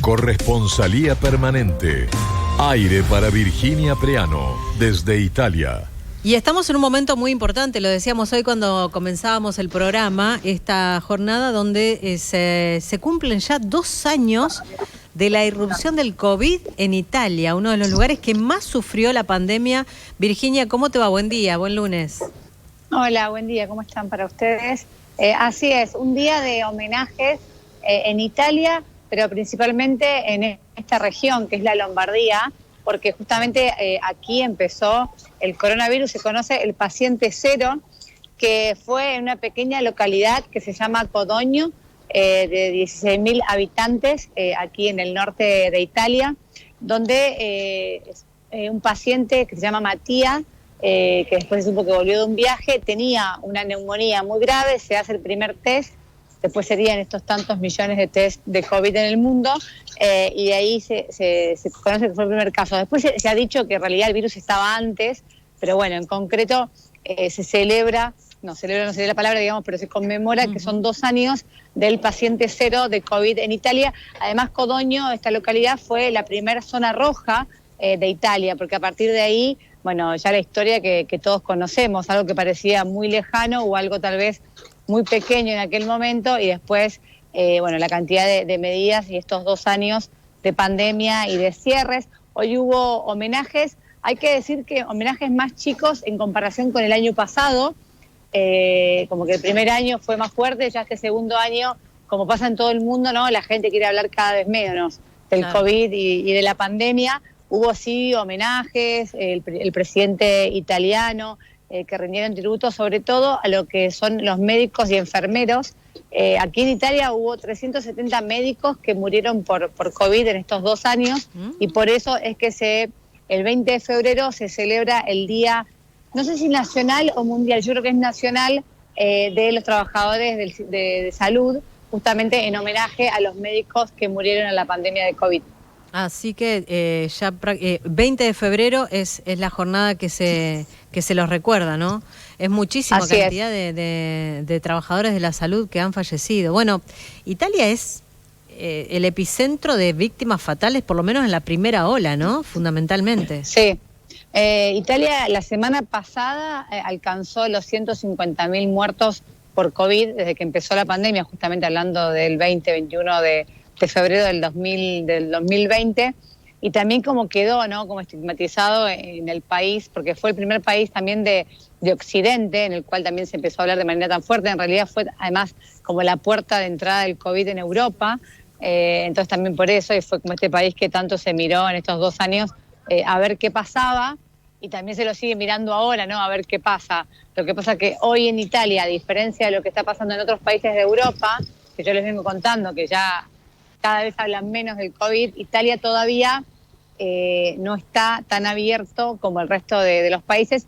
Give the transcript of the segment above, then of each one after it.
Corresponsalía permanente. Aire para Virginia Preano, desde Italia. Y estamos en un momento muy importante, lo decíamos hoy cuando comenzábamos el programa, esta jornada donde se cumplen ya 2 años de la irrupción del COVID en Italia, uno de los lugares que más sufrió la pandemia. Virginia, ¿cómo te va? Buen día, buen lunes. Hola, buen día, ¿cómo están para ustedes? Así es, un día de homenajes en Italia, pero principalmente en esta región que es la Lombardía, porque justamente aquí empezó el coronavirus, se conoce el paciente cero, que fue en una pequeña localidad que se llama Codogno, de 16.000 habitantes, aquí en el norte de Italia, donde un paciente que se llama Mattia, que después se supo que volvió de un viaje, tenía una neumonía muy grave, se hace el primer test, después serían estos tantos millones de test de COVID en el mundo, y de ahí se conoce que fue el primer caso. Después se ha dicho que en realidad el virus estaba antes, pero bueno, en concreto se celebra, no sería la palabra, digamos, pero se conmemora que son 2 años del paciente cero de COVID en Italia. Además, Codogno, esta localidad, fue la primera zona roja de Italia, porque a partir de ahí, bueno, ya la historia que todos conocemos, algo que parecía muy lejano o algo tal vez muy pequeño en aquel momento, y después, bueno, la cantidad de medidas y estos 2 años de pandemia y de cierres. Hoy hubo homenajes, hay que decir que homenajes más chicos en comparación con el año pasado, como que el primer año fue más fuerte, ya este segundo año, como pasa en todo el mundo, ¿no? La gente quiere hablar cada vez menos del COVID y de la pandemia. Hubo sí homenajes, el presidente italiano, que rindieron tributo sobre todo a lo que son los médicos y enfermeros. Aquí en Italia hubo 370 médicos que murieron por COVID en estos 2 años, y por eso es que el 20 de febrero se celebra el día, no sé si nacional o mundial, yo creo que es nacional, de los trabajadores de salud, justamente en homenaje a los médicos que murieron en la pandemia de COVID. Así que ya 20 de febrero es la jornada que se los recuerda, ¿no? Es muchísima cantidad de trabajadores de la salud que han fallecido. Bueno, Italia es el epicentro de víctimas fatales, por lo menos en la primera ola, ¿no? Fundamentalmente. Sí. Italia la semana pasada alcanzó los 150.000 muertos por COVID desde que empezó la pandemia, justamente hablando del 20-21 de febrero del 2020, y también como quedó, ¿no?, como estigmatizado en el país, porque fue el primer país también de Occidente en el cual también se empezó a hablar de manera tan fuerte. En realidad fue además como la puerta de entrada del COVID en Europa, entonces también por eso, y fue como este país que tanto se miró en estos 2 años a ver qué pasaba, y también se lo sigue mirando ahora, ¿no?, a ver qué pasa. Lo que pasa que hoy en Italia, a diferencia de lo que está pasando en otros países de Europa, que yo les vengo contando que ya cada vez hablan menos del COVID, Italia todavía no está tan abierto como el resto de los países,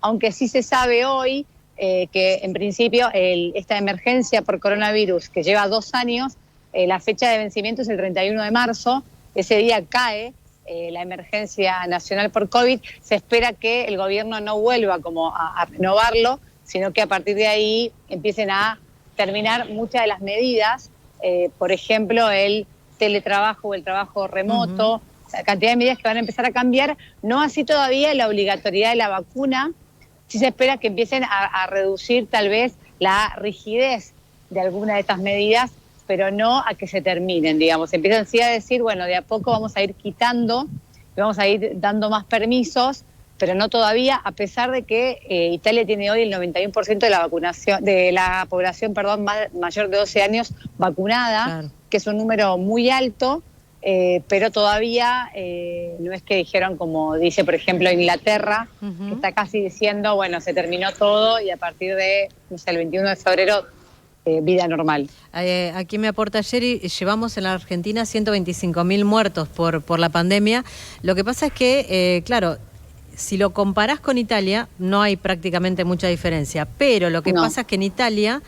aunque sí se sabe hoy que en principio esta emergencia por coronavirus, que lleva 2 años, la fecha de vencimiento es el 31 de marzo, ese día cae la emergencia nacional por COVID. Se espera que el gobierno no vuelva como a renovarlo, sino que a partir de ahí empiecen a terminar muchas de las medidas, por ejemplo, el teletrabajo o el trabajo remoto, la cantidad de medidas que van a empezar a cambiar, no así todavía la obligatoriedad de la vacuna. Sí se espera que empiecen a reducir tal vez la rigidez de alguna de estas medidas, pero no a que se terminen, digamos. Empiezan sí a decir, bueno, de a poco vamos a ir quitando, vamos a ir dando más permisos, pero no todavía, a pesar de que Italia tiene hoy el 91% de la vacunación, de la población, mayor de 12 años vacunada, claro, que es un número muy alto, pero todavía no es que dijeron, como dice por ejemplo Inglaterra, que está casi diciendo, bueno, se terminó todo y a partir de, no sé, el 21 de febrero, vida normal. Aquí me aporta Jerry, llevamos en la Argentina 125.000 muertos por la pandemia. Lo que pasa es que, claro, si lo comparás con Italia, no hay prácticamente mucha diferencia, pero lo que pasa es que en Italia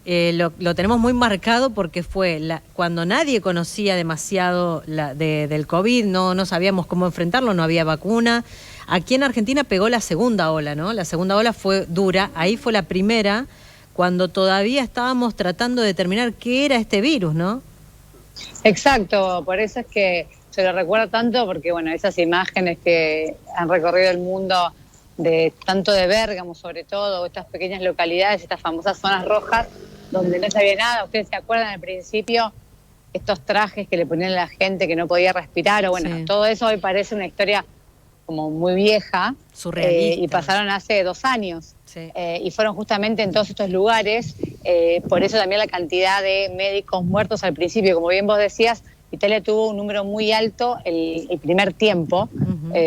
lo tenemos muy marcado porque fue cuando nadie conocía demasiado del COVID, no sabíamos cómo enfrentarlo, no había vacuna. Aquí en Argentina pegó la segunda ola, ¿no? La segunda ola fue dura, ahí fue la primera, cuando todavía estábamos tratando de determinar qué era este virus, ¿no? Exacto, por eso es que se lo recuerdo tanto, porque bueno, esas imágenes que han recorrido el mundo, de tanto de Bérgamo sobre todo, estas pequeñas localidades, estas famosas zonas rojas, donde no se había nada. Ustedes se acuerdan al principio, estos trajes que le ponían a la gente que no podía respirar, o bueno, Sí. todo eso hoy parece una historia como muy vieja, Surrealista. y pasaron hace 2 años. Sí. Y fueron justamente en todos estos lugares, por eso también la cantidad de médicos muertos al principio. Como bien vos decías, Italia tuvo un número muy alto el primer tiempo,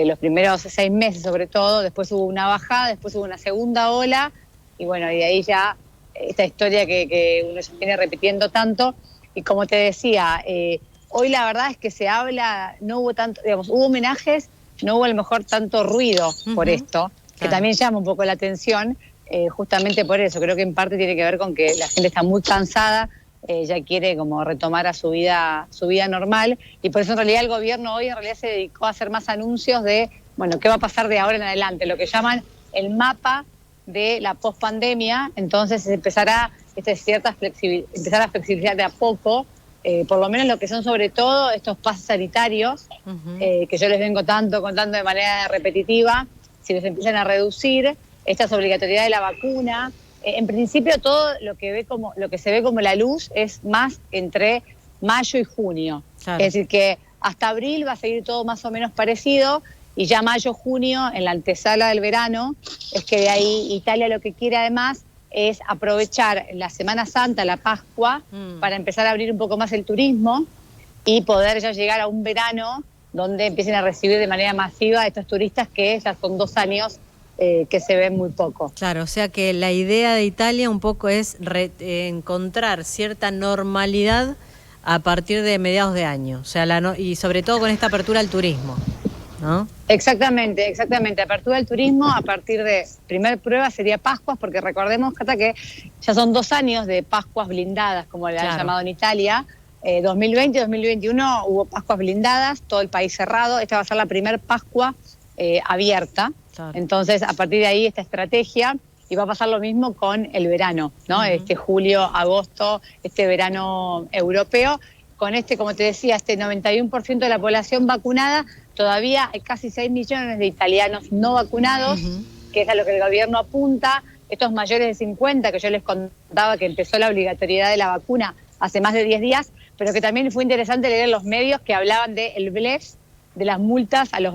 los primeros 6 meses sobre todo, después hubo una bajada, después hubo una segunda ola, y bueno, y de ahí ya esta historia que uno ya viene repitiendo tanto. Y como te decía, hoy la verdad es que se habla, no hubo tanto, digamos, hubo homenajes, no hubo a lo mejor tanto ruido por esto, que Claro. también llama un poco la atención, justamente por eso. Creo que en parte tiene que ver con que la gente está muy cansada, ya quiere como retomar a su vida normal, y por eso en realidad el gobierno hoy en realidad se dedicó a hacer más anuncios de, bueno, qué va a pasar de ahora en adelante, lo que llaman el mapa de la pospandemia. Entonces empezará empezar a flexibilizar de a poco, por lo menos lo que son sobre todo estos pasos sanitarios, que yo les vengo contando de manera repetitiva. Si los empiezan a reducir, estas obligatoriedades de la vacuna, en principio todo lo que se ve como la luz es más entre mayo y junio. Claro. Es decir, que hasta abril va a seguir todo más o menos parecido, y ya mayo, junio, en la antesala del verano, es que de ahí Italia lo que quiere además es aprovechar la Semana Santa, la Pascua, para empezar a abrir un poco más el turismo y poder ya llegar a un verano donde empiecen a recibir de manera masiva a estos turistas que ya son 2 años que se ven muy poco. Claro, o sea que la idea de Italia un poco es encontrar cierta normalidad a partir de mediados de año, o sea, y sobre todo con esta apertura al turismo, ¿no? Exactamente. Apertura del turismo a partir de, primer prueba sería Pascuas, porque recordemos, Cata, que ya son 2 años de Pascuas blindadas, como le han llamado en Italia. 2020 y 2021 hubo Pascuas blindadas, todo el país cerrado. Esta va a ser la primer Pascua abierta. Claro. Entonces, a partir de ahí, esta estrategia, y va a pasar lo mismo con el verano, ¿no? Este julio, agosto, este verano europeo. Con como te decía, este 91% de la población vacunada, todavía hay casi 6 millones de italianos no vacunados, que es a lo que el gobierno apunta. Estos mayores de 50, que yo les contaba que empezó la obligatoriedad de la vacuna hace más de 10 días, pero que también fue interesante leer en los medios que hablaban del blef, de las multas a los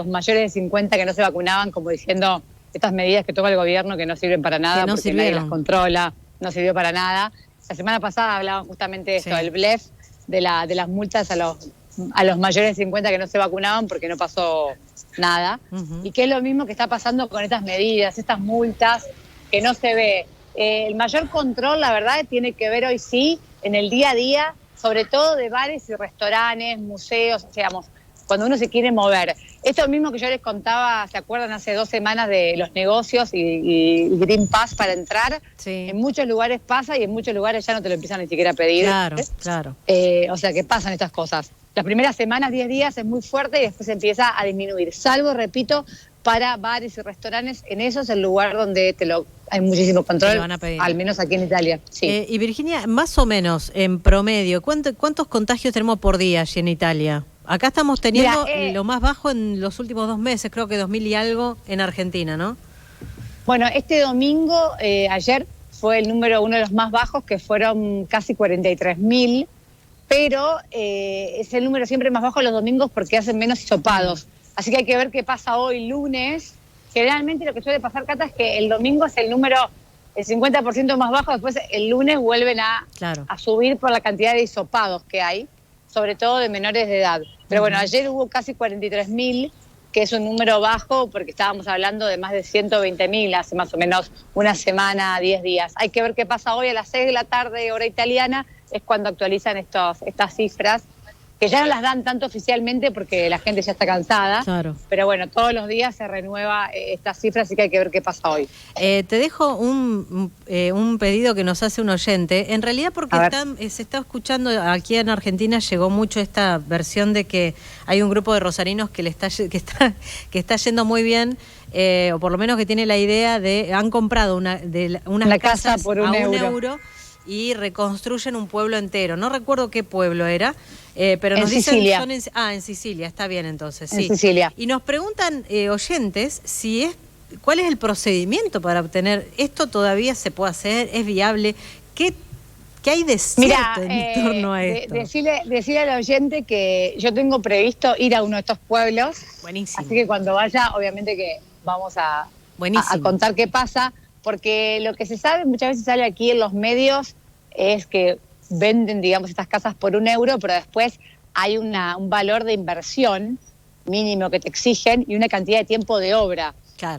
mayores de 50 que no se vacunaban, como diciendo estas medidas que toma el gobierno que no sirven para nada, no porque sirvieron. nadie las controla, no sirvió para nada. La semana pasada hablaban justamente de esto, el blef, de las multas a los mayores de 50 que no se vacunaban porque no pasó nada. Y que es lo mismo que está pasando con estas medidas, estas multas, que no se ve. El mayor control, la verdad, tiene que ver hoy sí en el día a día, sobre todo de bares y restaurantes, museos, digamos, cuando uno se quiere mover. Esto mismo que yo les contaba, ¿se acuerdan? Hace 2 semanas de los negocios y Green Pass para entrar. Sí. En muchos lugares pasa y en muchos lugares ya no te lo empiezan ni siquiera a pedir. Claro. O sea que pasan estas cosas. Las primeras semanas, 10 días, es muy fuerte y después empieza a disminuir. Salvo, repito, para bares y restaurantes, en eso es el lugar donde hay muchísimo control, van a pedir. Al menos aquí en Italia. Sí. Y Virginia, más o menos, en promedio, ¿cuántos contagios tenemos por día allí en Italia? Acá estamos teniendo lo más bajo en los últimos 2 meses, creo que 2000 y algo en Argentina, ¿no? Bueno, este domingo, ayer, fue el número uno de los más bajos, que fueron casi 43.000, pero es el número siempre más bajo los domingos porque hacen menos hisopados. Así que hay que ver qué pasa hoy, lunes. Generalmente lo que suele pasar, Cata, es que el domingo es el 50% más bajo, después el lunes vuelven a subir por la cantidad de hisopados que hay, sobre todo de menores de edad. Pero bueno, ayer hubo casi 43.000, que es un número bajo porque estábamos hablando de más de 120.000 hace más o menos una semana, 10 días. Hay que ver qué pasa hoy a las 6 de la tarde, hora italiana, es cuando actualizan estas cifras, que ya no las dan tanto oficialmente porque la gente ya está cansada. Claro. Pero bueno, todos los días se renueva estas cifras, así que hay que ver qué pasa hoy. Te dejo un pedido que nos hace un oyente. En realidad porque se está escuchando, aquí en Argentina llegó mucho esta versión de que hay un grupo de rosarinos que está yendo muy bien, o por lo menos que tiene la idea de, han comprado unas casa por a €1. €1, y reconstruyen un pueblo entero. No recuerdo qué pueblo era, pero nos dicen... Sicilia. En Sicilia, está bien entonces, En sí. Sicilia. Y nos preguntan oyentes si ¿cuál es el procedimiento para obtener esto? ¿Todavía se puede hacer? ¿Es viable? ¿Qué hay de cierto en torno a esto? Decirle al oyente que yo tengo previsto ir a uno de estos pueblos. Buenísimo. Así que cuando vaya, obviamente que vamos a contar qué pasa, porque lo que se sabe, muchas veces sale aquí en los medios, es que venden, digamos, estas casas por €1, pero después hay un valor de inversión mínimo que te exigen y una cantidad de tiempo de obra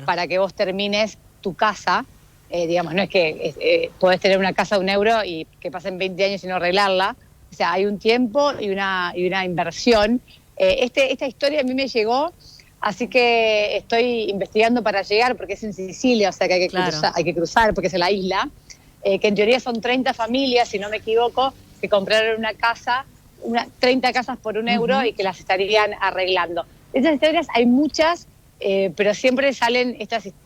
para que vos termines tu casa. Digamos, no es que podés tener una casa de €1 y que pasen 20 años sin arreglarla. O sea, hay un tiempo y una inversión. Esta historia a mí me llegó, así que estoy investigando para llegar, porque es en Sicilia, o sea que hay que cruzar porque es en la isla, que en teoría son 30 familias, si no me equivoco, que compraron una casa, 30 casas por €1 y que las estarían arreglando. De esas historias hay muchas, pero siempre salen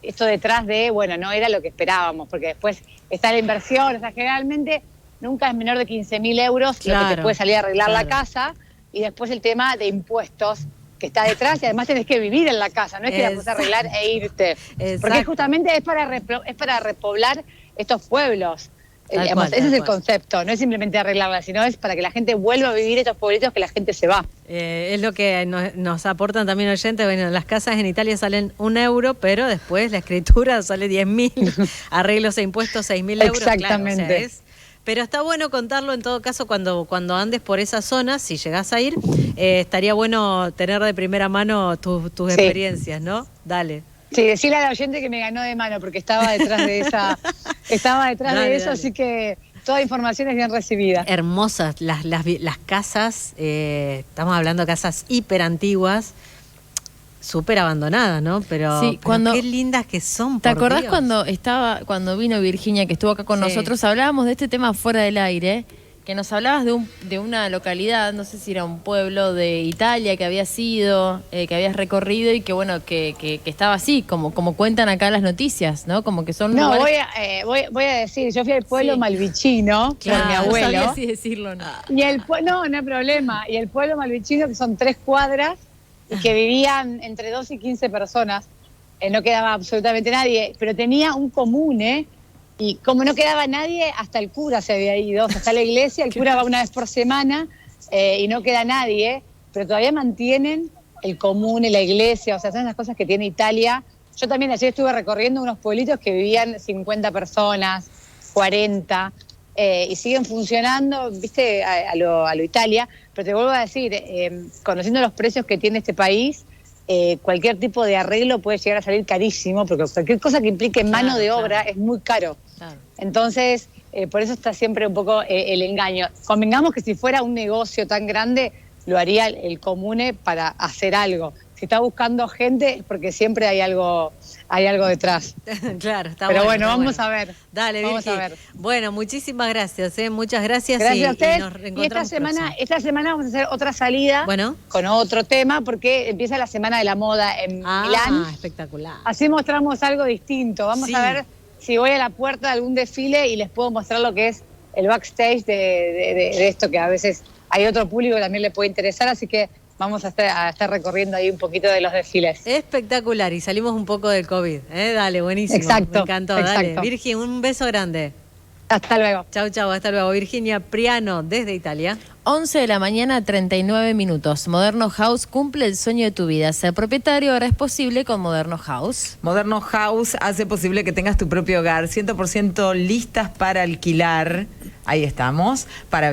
esto detrás de, bueno, no era lo que esperábamos, porque después está la inversión, o sea, generalmente nunca es menor de 15.000 euros lo que te puede salir a arreglar la casa, y después el tema de impuestos que está detrás, y además tenés que vivir en la casa, no es que la puedes arreglar e irte, porque justamente es para repoblar estos pueblos. Ese es el concepto, no es simplemente arreglarla, sino es para que la gente vuelva a vivir estos pueblitos que la gente se va. Es lo que nos aportan también oyentes. Bueno, las casas en Italia salen €1, pero después la escritura sale 10.000, arreglos e impuestos 6.000 euros. Exactamente. Claro, o sea, pero está bueno contarlo en todo caso cuando andes por esa zona, si llegás a ir, estaría bueno tener de primera mano tus experiencias, ¿no? Dale. Sí, decirle al oyente que me ganó de mano porque estaba detrás de eso, así que toda información es bien recibida. Hermosas las casas, estamos hablando de casas hiper antiguas, súper abandonadas, ¿no? Pero qué lindas que son. ¿Te acordás cuando vino Virginia, que estuvo acá con nosotros, hablábamos de este tema fuera del aire? Que nos hablabas de una localidad, no sé si era un pueblo de Italia que había sido, que habías recorrido y que bueno, que estaba así, como cuentan acá las noticias, ¿no? Como que son lugares... voy a decir, yo fui al pueblo malvicino con mi abuelo. No sabía si decirlo, ¿no? Y no hay problema. Y el pueblo malvicino, que son 3 cuadras, y que vivían entre 2 y 15 personas, no quedaba absolutamente nadie, pero tenía un comune. Y como no quedaba nadie, hasta el cura se había ido, hasta la iglesia, el cura va una vez por semana y no queda nadie, pero todavía mantienen el común y la iglesia, o sea, son las cosas que tiene Italia. Yo también ayer estuve recorriendo unos pueblitos que vivían 50 personas, 40, y siguen funcionando, viste, a lo Italia, pero te vuelvo a decir, conociendo los precios que tiene este país, cualquier tipo de arreglo puede llegar a salir carísimo, porque cualquier cosa que implique mano de obra es muy caro. Entonces, por eso está siempre un poco el engaño. Convengamos que si fuera un negocio tan grande, lo haría el comune para hacer algo. Si está buscando gente es porque siempre hay algo detrás. Claro, está Pero bueno. Vamos a ver. Dale, vamos a ver. Bueno, muchísimas gracias, muchas gracias. Gracias a ustedes. Y nos reencontramos esta semana vamos a hacer otra salida con otro tema, porque empieza la Semana de la Moda en Milán. Espectacular. Así mostramos algo distinto. Vamos a ver si voy a la puerta de algún desfile y les puedo mostrar lo que es el backstage de esto, que a veces hay otro público que también le puede interesar, así que vamos a estar recorriendo ahí un poquito de los desfiles. Espectacular, y salimos un poco del COVID. Dale, buenísimo. Exacto. Me encantó. Dale. Virgin, un beso grande. Hasta luego. Chau, hasta luego. Virginia Priano, desde Italia. 11 de la mañana, 39 minutos. Moderno House cumple el sueño de tu vida. Ser propietario ahora es posible con Moderno House. Moderno House hace posible que tengas tu propio hogar, 100% listas para alquilar. Ahí estamos. Para